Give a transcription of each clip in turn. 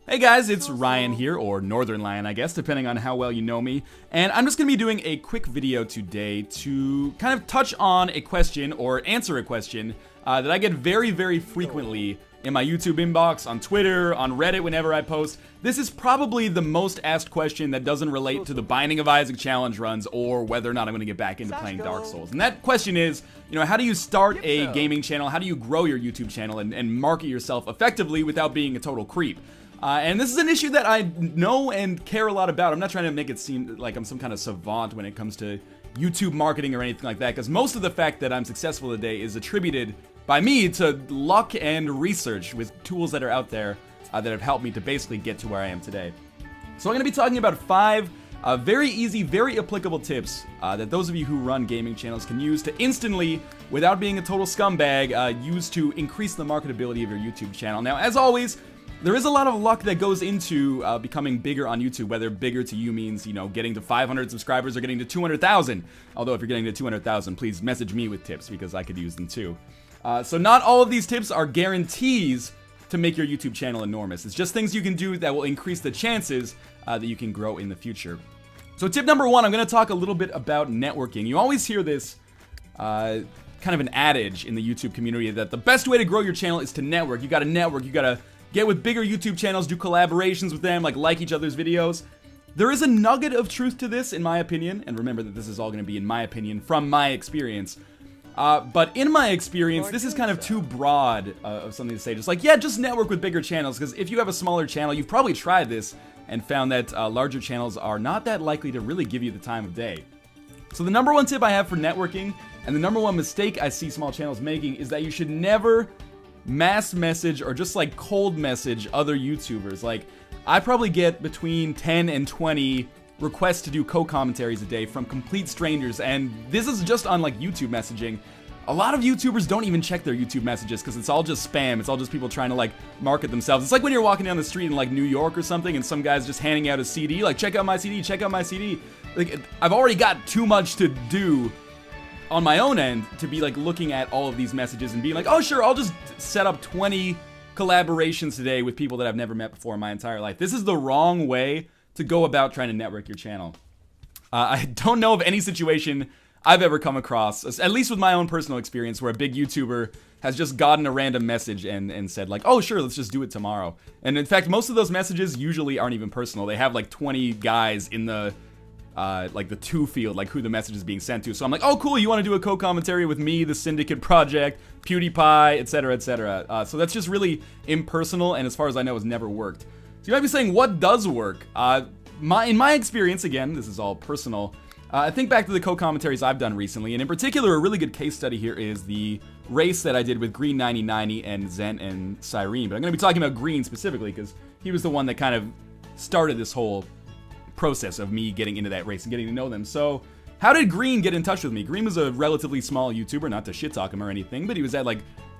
Hey guys, it's Ryan here, or Northern Lion I guess, depending on how well you know me, and I'm just going to be doing a quick video today to kind of touch on a question, or answer a question, that I get very, very frequently in my YouTube inbox, on Twitter, on Reddit whenever I post. This is probably the most asked question that doesn't relate to the Binding of Isaac challenge runs, or whether or not I'm going to get back into playing Dark Souls. And that question is, how do you start a gaming channel, how do you grow your YouTube channel and market yourself effectively without being a total creep? And this is an issue that I know and care a lot about. I'm not trying to make it seem like I'm some kind of savant when it comes to YouTube marketing or anything like that, because most of the fact that I'm successful today is attributed by me to luck and research with tools that are out there that have helped me to basically get to where I am today. So I'm going to be talking about 5 very easy, very applicable tips that those of you who run gaming channels can use to instantly, without being a total scumbag, use to increase the marketability of your YouTube channel. Now, as always, there is a lot of luck that goes into becoming bigger on YouTube, whether bigger to you means, getting to 500 subscribers or getting to 200,000. Although if you're getting to 200,000, please message me with tips because I could use them too. So not all of these tips are guarantees to make your YouTube channel enormous. It's just things you can do that will increase the chances that you can grow in the future. So tip number 1, I'm going to talk a little bit about networking. You always hear this kind of an adage in the YouTube community that the best way to grow your channel is to network. You got to network, you got to get with bigger YouTube channels, do collaborations with them, like each other's videos. There is a nugget of truth to this, in my opinion, and remember that this is all going to be in my opinion, from my experience. But in my experience, this is kind of too broad of something to say. Just just network with bigger channels, because if you have a smaller channel, you've probably tried this and found that larger channels are not that likely to really give you the time of day. So the number 1 tip I have for networking, and the number 1 mistake I see small channels making, is that you should never mass message or just cold message other YouTubers. I probably get between 10 and 20 requests to do co-commentaries a day from complete strangers, and this is just on YouTube messaging. A lot of YouTubers don't even check their YouTube messages because it's all just spam. It's all just people trying to market themselves. It's like when you're walking down the street in New York or something and some guy's just handing out a CD, check out my CD, check out my CD. I've already got too much to do on my own end to be looking at all of these messages and being oh sure, I'll just set up 20 collaborations today with people that I've never met before in my entire life. This is the wrong way to go about trying to network your channel. I don't know of any situation I've ever come across, at least with my own personal experience, where a big YouTuber has just gotten a random message and said oh sure, let's just do it tomorrow. And in fact, most of those messages usually aren't even personal. They have 20 guys in the the to field, who the message is being sent to. So I'm oh cool, you want to do a co-commentary with me, the Syndicate Project, PewDiePie, etc, etc. So that's just really impersonal, and as far as I know, has never worked. So you might be saying, what does work? In my experience, again, this is all personal, I think back to the co-commentaries I've done recently, and in particular, a really good case study here is the race that I did with Green 9090 and Zen and Cyrene. But I'm going to be talking about Green specifically, because he was the one that kind of started this whole process of me getting into that race and getting to know them. So how did Green get in touch with me? Green was a relatively small YouTuber, not to shit talk him or anything, but he was at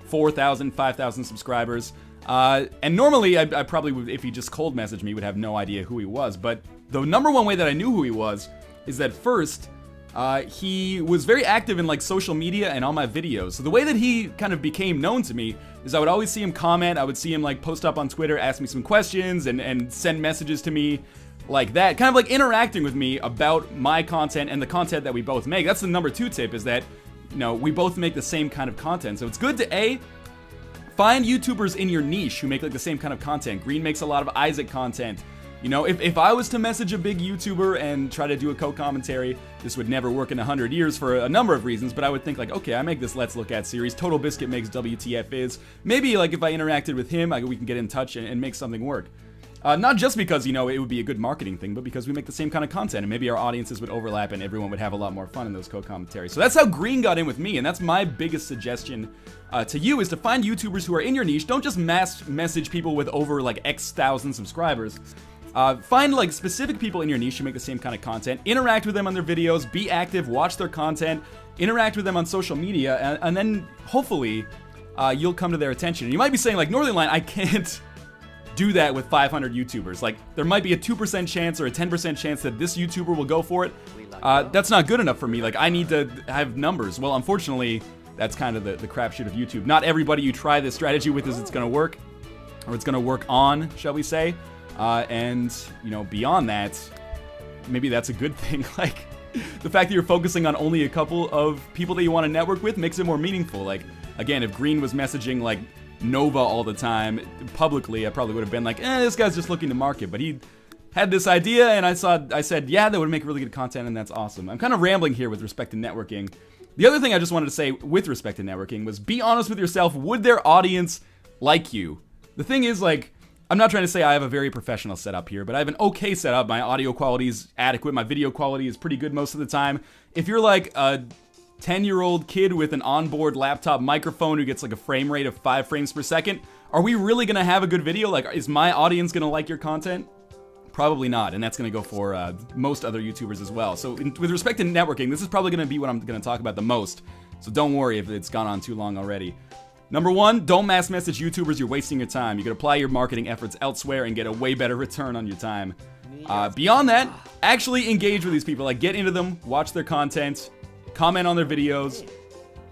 4,000, 5,000 subscribers. And normally I probably would, if he just cold messaged me, would have no idea who he was. But the number 1 way that I knew who he was is that first, he was very active in social media and all my videos. So the way that he kind of became known to me is I would always see him comment, I would see him post up on Twitter, ask me some questions and send messages to me like that, kind of interacting with me about my content and the content that we both make. That's the number 2 tip, is that, we both make the same kind of content. So it's good to find YouTubers in your niche who make the same kind of content. Green makes a lot of Isaac content. If I was to message a big YouTuber and try to do a co-commentary, this would never work in 100 years for a number of reasons, but I would think okay, I make this Let's Look At series, Total Biscuit makes WTF Is. Maybe if I interacted with him, we can get in touch and make something work. Not just because, it would be a good marketing thing, but because we make the same kind of content, and maybe our audiences would overlap and everyone would have a lot more fun in those co-commentaries. So that's how Green got in with me, and that's my biggest suggestion to you, is to find YouTubers who are in your niche. Don't just mass message people with over X thousand subscribers. Find specific people in your niche who make the same kind of content, interact with them on their videos, be active, watch their content, interact with them on social media, and then hopefully you'll come to their attention. And you might be saying Northern Line, I can't do that with 500 YouTubers. There might be a 2% chance or a 10% chance that this YouTuber will go for it. That's not good enough for me. I need to have numbers. Well, unfortunately, that's kind of the crapshoot of YouTube. Not everybody you try this strategy with is it's going to work, or it's going to work on, shall we say. And, you know, beyond that, maybe that's a good thing. Like, the fact that you're focusing on only a couple of people that you want to network with makes it more meaningful. Like, again, if Green was messaging, like, Nova all the time publicly, I probably would have been like, this guy's just looking to market. But he had this idea, and I said, yeah, that would make really good content, and that's awesome. I'm kind of rambling here with respect to networking. The other thing I just wanted to say with respect to networking was be honest with yourself. Would their audience like you? The thing is, like, I'm not trying to say I have a very professional setup here, but I have an okay setup. My audio quality is adequate. My video quality is pretty good most of the time. If you're like a 10-year-old kid with an onboard laptop microphone who gets like a frame rate of 5 frames per second, are we really going to have a good video? Like, is my audience going to like your content? Probably not, and that's going to go for most other YouTubers as well. So with respect to networking, this is probably going to be what I'm going to talk about the most. So don't worry if it's gone on too long already. Number 1, don't mass message YouTubers. You're wasting your time. You can apply your marketing efforts elsewhere and get a way better return on your time. Beyond that, actually engage with these people. Like, get into them, watch their content, comment on their videos,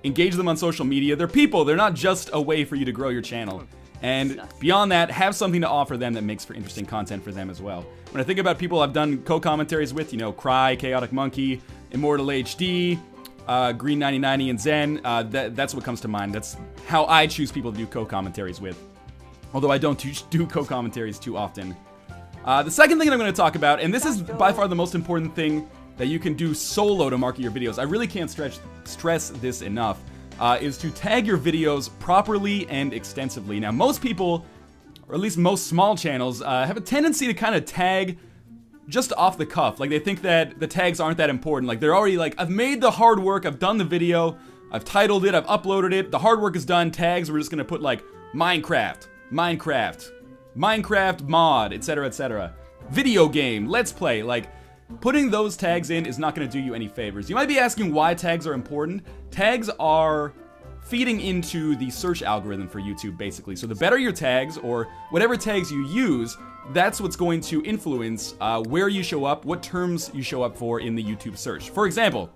engage them on social media. They're people. They're not just a way for you to grow your channel. And beyond that, have something to offer them that makes for interesting content for them as well. When I think about people I've done co-commentaries with, you know, Cry, Chaotic Monkey, Immortal HD, Green 9090, and Zen, that's what comes to mind. That's how I choose people to do co-commentaries with. Although I don't do co-commentaries too often. The second thing that I'm going to talk about, and this is by far the most important thing that you can do solo to market your videos. I really can't stress this enough. Is to tag your videos properly and extensively. Now, most people, or at least most small channels, have a tendency to kind of tag just off the cuff. Like, they think that the tags aren't that important. Like, they're already like, I've made the hard work, I've done the video, I've titled it, I've uploaded it, the hard work is done, tags, we're just gonna put like, Minecraft, Minecraft mod, etc., etc. Video game, let's play. Like, putting those tags in is not going to do you any favors. You might be asking why tags are important. Tags are feeding into the search algorithm for YouTube, basically. So the better your tags, or whatever tags you use, that's what's going to influence where you show up, what terms you show up for in the YouTube search. For example,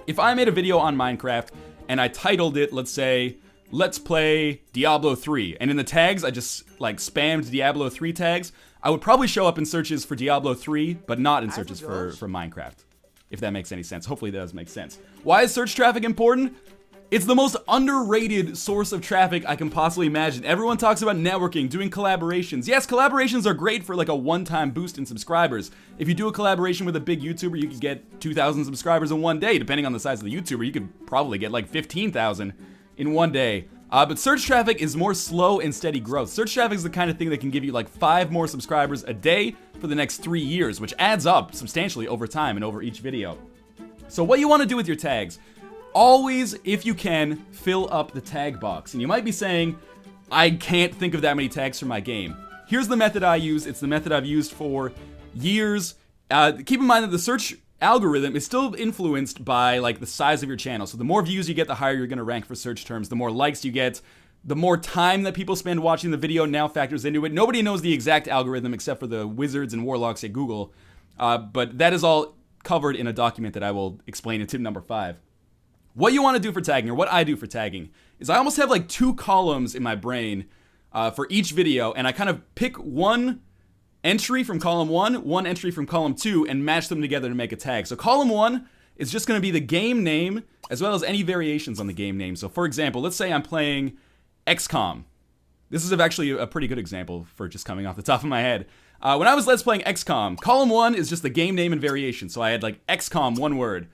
if I made a video on Minecraft and I titled it, let's say, Let's Play Diablo 3, and in the tags I just like spammed Diablo 3 tags, I would probably show up in searches for Diablo 3, but not in searches for Minecraft, if that makes any sense. Hopefully that does make sense. Why is search traffic important? It's the most underrated source of traffic I can possibly imagine. Everyone talks about networking, doing collaborations. Yes, collaborations are great for like a one-time boost in subscribers. If you do a collaboration with a big YouTuber, you could get 2,000 subscribers in one day. Depending on the size of the YouTuber, you could probably get like 15,000 in one day. But search traffic is more slow and steady growth. Search traffic is the kind of thing that can give you like 5 more subscribers a day for the next 3 years, which adds up substantially over time and over each video. So what you want to do with your tags, always, if you can, fill up the tag box. And you might be saying, I can't think of that many tags for my game. Here's the method I use. It's the method I've used for years. Keep in mind that the search algorithm is still influenced by like the size of your channel. So the more views you get, the higher you're going to rank for search terms. The more likes you get, the more time that people spend watching the video now factors into it. Nobody knows the exact algorithm except for the wizards and warlocks at Google. But that is all covered in a document that I will explain in tip number 5. What you want to do for tagging, or what I do for tagging, is I almost have like 2 columns in my brain for each video, and I kind of pick one entry from column 1, one entry from column 2, and match them together to make a tag. So column 1 is just going to be the game name, as well as any variations on the game name. So for example, let's say I'm playing XCOM. This is actually a pretty good example for just coming off the top of my head. When I was Let's Playing XCOM, column 1 is just the game name and variation. So I had like XCOM, one word,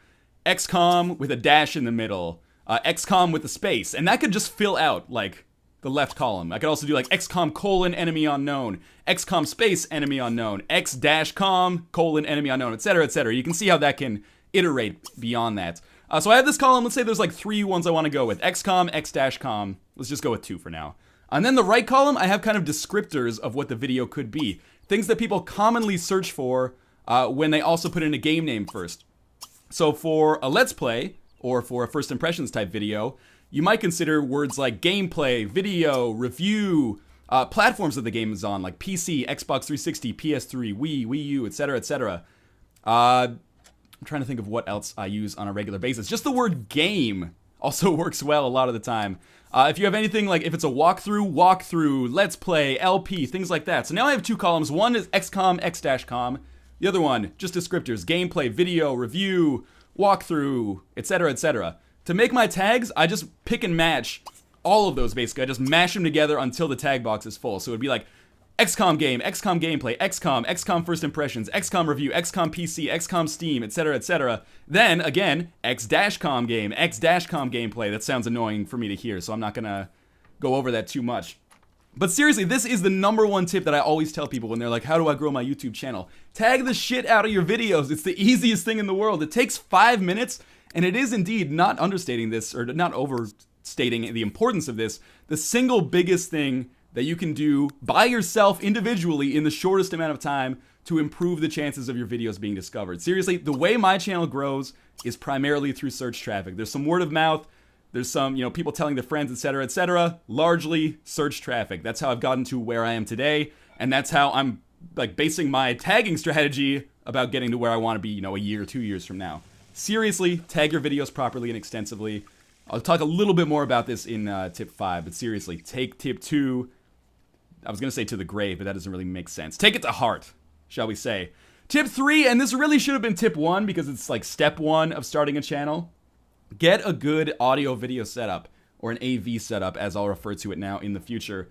XCOM with a dash in the middle, XCOM with a space, and that could just fill out like the left column. I could also do like XCOM colon enemy unknown, XCOM space enemy unknown, X-com colon enemy unknown, etc., etc. You can see how that can iterate beyond that. So I have this column. Let's say there's like 3 ones I want to go with: XCOM, X-com. Let's just go with 2 for now. And then the right column, I have kind of descriptors of what the video could be, things that people commonly search for when they also put in a game name first. So for a Let's Play, or for a first impressions type video, you might consider words like gameplay, video, review, platforms that the game is on, like PC, Xbox 360, PS3, Wii U, etc., etc. I'm trying to think of what else I use on a regular basis. Just the word game also works well a lot of the time. If you have anything like, if it's a walkthrough, let's play, LP, things like that. So now I have 2 columns. One is XCOM, X-com. The other one, just descriptors, gameplay, video, review, walkthrough, etc., etc. To make my tags, I just pick and match all of those, basically. I just mash them together until the tag box is full. So it'd be like XCOM game, XCOM gameplay, XCOM first impressions, XCOM review, XCOM PC, XCOM Steam, etc., etc. Then, again, X-com game, X-com gameplay. That sounds annoying for me to hear, so I'm not gonna go over that too much. But seriously, this is the #1 tip that I always tell people when they're like, how do I grow my YouTube channel? Tag the shit out of your videos. It's the easiest thing in the world. It takes 5 minutes, and it is indeed, not understating this, or not overstating the importance of this, the single biggest thing that you can do by yourself individually in the shortest amount of time to improve the chances of your videos being discovered. Seriously, the way my channel grows is primarily through search traffic. There's some word of mouth, there's some, people telling their friends, etc., etc. Largely search traffic. That's how I've gotten to where I am today, and that's how I'm like basing my tagging strategy about getting to where I want to be, a year or 2 years from now. Seriously, tag your videos properly and extensively. I'll talk a little bit more about this in tip 5, but seriously, take tip 2. I was going to say to the grave, but that doesn't really make sense. Take it to heart, shall we say. Tip 3, and this really should have been tip 1 because it's like step 1 of starting a channel. Get a good audio-video setup, or an AV setup, as I'll refer to it now in the future.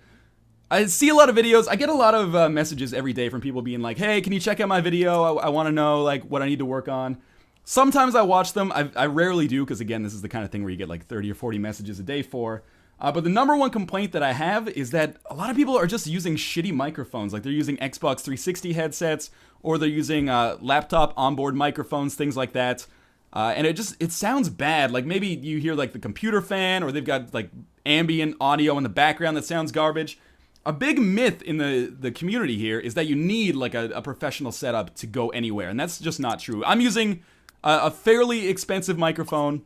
I see a lot of videos. I get a lot of messages every day from people being like, hey, can you check out my video? I want to know like what I need to work on. Sometimes I watch them. I rarely do because, again, this is the kind of thing where you get like 30 or 40 messages a day for. But the #1 complaint that I have is that a lot of people are just using shitty microphones. Like they're using Xbox 360 headsets, or they're using laptop onboard microphones, things like that. And it sounds bad. Like maybe you hear like the computer fan, or they've got like ambient audio in the background that sounds garbage. A big myth in the community here is that you need like a professional setup to go anywhere, and that's just not true. I'm using a fairly expensive microphone.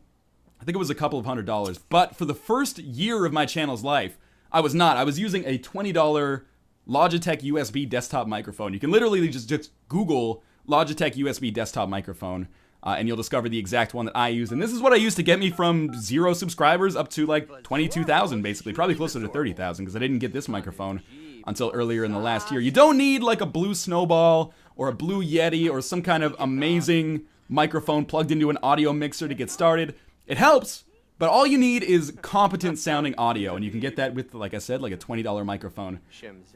I think it was a couple of $100s, but for the first year of my channel's life, I was not. I was using a $20 Logitech USB desktop microphone. You can literally just Google Logitech USB desktop microphone, and you'll discover the exact one that I use. And this is what I used to get me from 0 subscribers up to like 22,000, basically. Probably closer to 30,000, because I didn't get this microphone until earlier in the last year. You don't need like a Blue Snowball or a Blue Yeti or some kind of amazing microphone plugged into an audio mixer to get started. It helps, but all you need is competent sounding audio, and you can get that with, like I said, like a $20 microphone.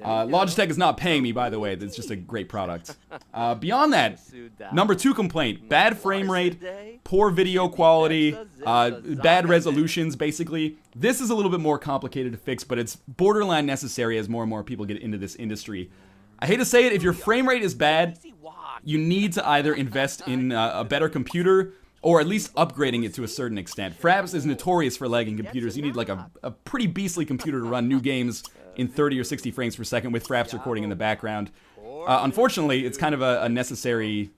Logitech is not paying me, by the way. It's just a great product. Beyond that, #2 complaint: bad frame rate, poor video quality, bad resolutions, basically. This is a little bit more complicated to fix, but it's borderline necessary as more and more people get into this industry. I hate to say it, if your frame rate is bad, you need to either invest in a better computer, or at least upgrading it to a certain extent. Fraps is notorious for lagging computers. You need like a pretty beastly computer to run new games in 30 or 60 frames per second with Fraps recording in the background. Unfortunately, it's kind of a necessary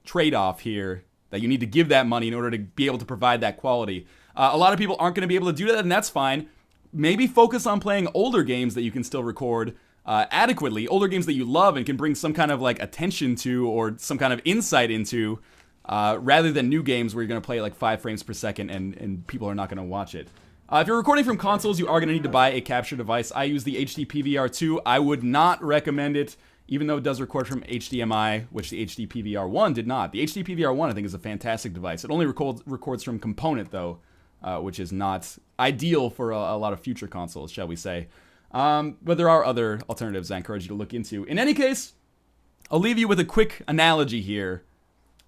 trade-off here that you need to give that money in order to be able to provide that quality. A lot of people aren't going to be able to do that, and that's fine. Maybe focus on playing older games that you can still record adequately, older games that you love and can bring some kind of like attention to or some kind of insight into, rather than new games where you're going to play like 5 frames per second and people are not going to watch it. If you're recording from consoles, you are going to need to buy a capture device. I use the HD PVR2. I would not recommend it, even though it does record from HDMI, which the HD PVR1 did not. The HD PVR1, I think, is a fantastic device. It only records from component, though, which is not ideal for a lot of future consoles, shall we say. But there are other alternatives I encourage you to look into. In any case, I'll leave you with a quick analogy here.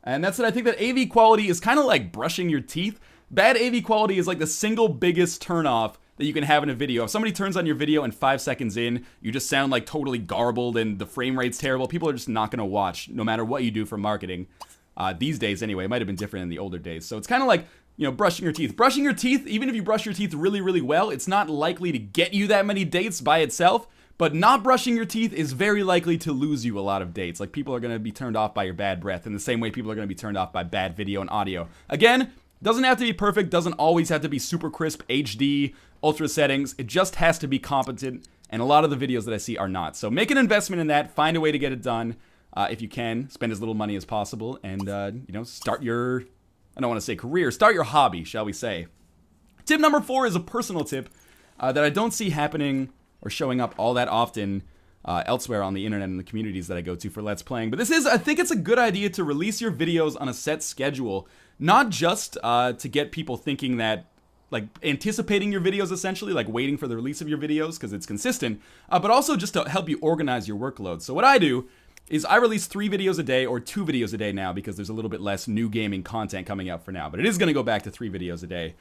And that's that I think that AV quality is kind of like brushing your teeth. Bad AV quality is like the single biggest turnoff that you can have in a video. If somebody turns on your video and 5 seconds in, you just sound like totally garbled and the frame rate's terrible, people are just not going to watch, no matter what you do for marketing. These days, anyway. It might have been different in the older days. So it's kind of like, brushing your teeth. Brushing your teeth, even if you brush your teeth really, really well, it's not likely to get you that many dates by itself. But not brushing your teeth is very likely to lose you a lot of dates. Like, people are going to be turned off by your bad breath in the same way people are going to be turned off by bad video and audio. Again, doesn't have to be perfect, doesn't always have to be super crisp, HD, ultra settings. It just has to be competent, and a lot of the videos that I see are not. So make an investment in that, find a way to get it done. If you can, spend as little money as possible, and, start your, I don't want to say career, start your hobby, shall we say. Tip #4 is a personal tip. that I don't see happening or showing up all that often elsewhere on the internet and the communities that I go to for Let's Playing. But I think it's a good idea to release your videos on a set schedule, not just to get people thinking that, like, anticipating your videos essentially, like waiting for the release of your videos because it's consistent, but also just to help you organize your workload. So what I do is I release 3 videos a day, or 2 videos a day now, because there's a little bit less new gaming content coming out for now, but it is going to go back to 3 videos a day.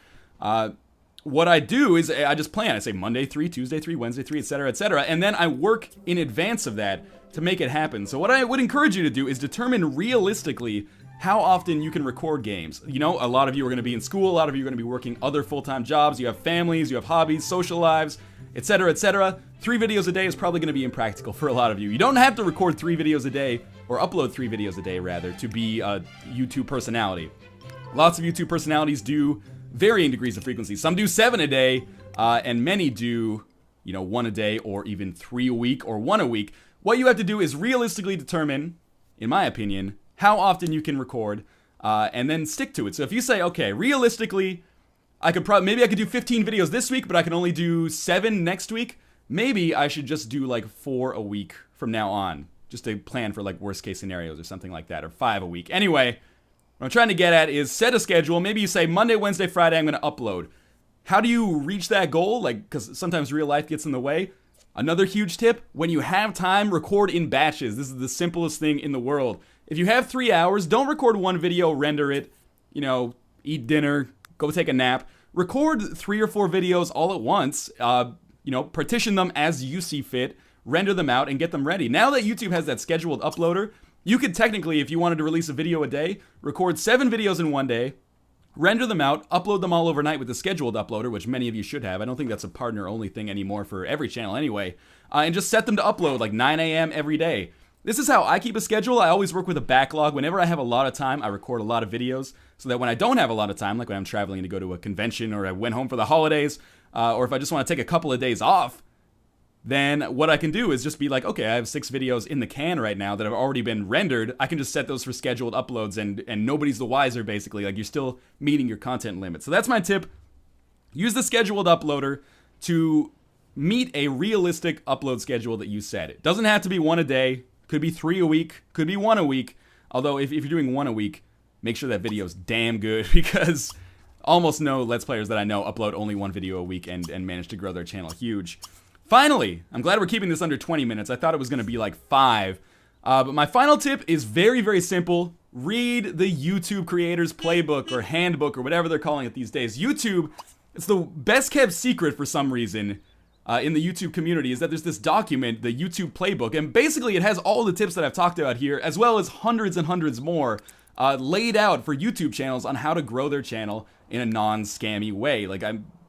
What I do is I just plan. I say Monday 3, Tuesday 3, Wednesday 3, etc., etc., and then I work in advance of that to make it happen. So what I would encourage you to do is determine realistically how often you can record games. You know, a lot of you are going to be in school, a lot of you are going to be working other full-time jobs, you have families, you have hobbies, social lives, etc., etc. 3 videos a day is probably going to be impractical for a lot of you. You don't have to record 3 videos a day, or upload 3 videos a day, rather, to be a YouTube personality. Lots of YouTube personalities do varying degrees of frequency. Some do 7 a day, and many do, 1 a day, or even 3 a week, or 1 a week. What you have to do is realistically determine, in my opinion, how often you can record, and then stick to it. So if you say, okay, realistically, maybe I could do 15 videos this week, but I can only do 7 next week, maybe I should just do like 4 a week from now on, just to plan for like worst case scenarios or something like that, or 5 a week. Anyway, what I'm trying to get at is set a schedule. Maybe you say Monday, Wednesday, Friday, I'm going to upload. How do you reach that goal? Like, because sometimes real life gets in the way. Another huge tip, when you have time, record in batches. This is the simplest thing in the world. If you have 3 hours, don't record 1 video, render it, eat dinner, go take a nap. Record 3 or 4 videos all at once, partition them as you see fit, render them out, and get them ready. Now that YouTube has that scheduled uploader, you could technically, if you wanted to release a video a day, record 7 videos in 1 day, render them out, upload them all overnight with the scheduled uploader, which many of you should have. I don't think that's a partner-only thing anymore for every channel anyway. And just set them to upload like 9 a.m. every day. This is how I keep a schedule. I always work with a backlog. Whenever I have a lot of time, I record a lot of videos, so that when I don't have a lot of time, like when I'm traveling to go to a convention, or I went home for the holidays, or if I just want to take a couple of days off, then what I can do is just be like, okay, I have 6 videos in the can right now that have already been rendered. I can just set those for scheduled uploads, and nobody's the wiser, basically. Like, you're still meeting your content limit. So that's my tip. Use the scheduled uploader to meet a realistic upload schedule that you set. It doesn't have to be 1 a day. Could be 3 a week. Could be 1 a week. Although, if you're doing 1 a week, make sure that video's damn good, because almost no Let's Players that I know upload only 1 video a week and manage to grow their channel huge. Finally, I'm glad we're keeping this under 20 minutes. I thought it was going to be like 5. But my final tip is very, very simple. Read the YouTube Creators Playbook, or Handbook, or whatever they're calling it these days. YouTube, it's the best kept secret for some reason in the YouTube community, is that there's this document, the YouTube Playbook, and basically it has all the tips that I've talked about here, as well as hundreds and hundreds more, laid out for YouTube channels on how to grow their channel in a non-scammy way.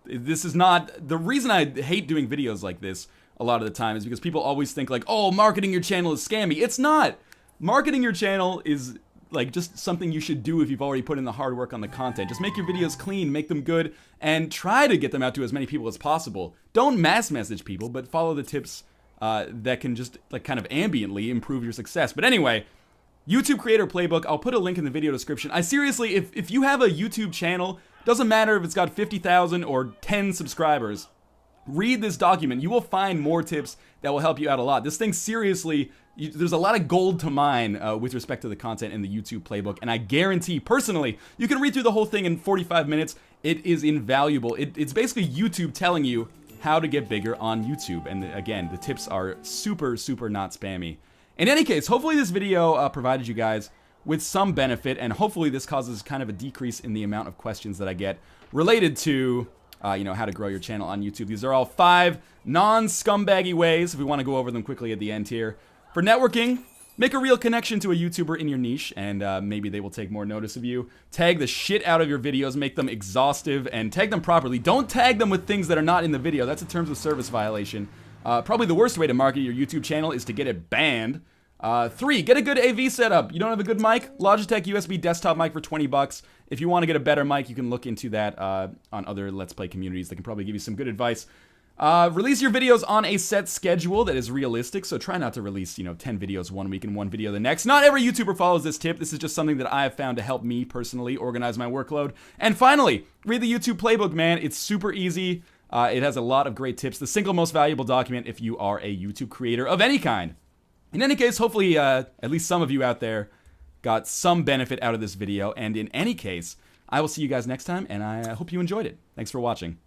This is not, the reason I hate doing videos like this a lot of the time is because people always think like, oh, marketing your channel is scammy. It's not. Marketing your channel is like just something you should do if you've already put in the hard work on the content. Just make your videos clean, make them good, and try to get them out to as many people as possible. Don't mass message people, but follow the tips that can just like kind of ambiently improve your success. But anyway, YouTube Creator Playbook, I'll put a link in the video description. I seriously, if you have a YouTube channel, doesn't matter if it's got 50,000 or 10 subscribers, read this document. You will find more tips that will help you out a lot. This thing, seriously, there's a lot of gold to mine with respect to the content in the YouTube Playbook, and I guarantee, personally, you can read through the whole thing in 45 minutes. It is invaluable. It's basically YouTube telling you how to get bigger on YouTube, and again, the tips are super, super not spammy. In any case, hopefully this video provided you guys with some benefit, and hopefully this causes kind of a decrease in the amount of questions that I get related to, how to grow your channel on YouTube. These are all 5 non-scumbaggy ways, if we want to go over them quickly at the end here. For networking, make a real connection to a YouTuber in your niche, and maybe they will take more notice of you. Tag the shit out of your videos, make them exhaustive, and tag them properly. Don't tag them with things that are not in the video. That's a terms of service violation. Probably the worst way to market your YouTube channel is to get it banned. 3, get a good AV setup. You don't have a good mic? Logitech USB desktop mic for 20 bucks. If you want to get a better mic, you can look into that on other Let's Play communities that can probably give you some good advice. Release your videos on a set schedule that is realistic, so try not to release, 10 videos 1 week and 1 video the next. Not every YouTuber follows this tip. This is just something that I have found to help me personally organize my workload. And finally, read the YouTube Playbook, man. It's super easy. It has a lot of great tips. The single most valuable document if you are a YouTube creator of any kind. In any case, hopefully at least some of you out there got some benefit out of this video. And in any case, I will see you guys next time, and I hope you enjoyed it. Thanks for watching.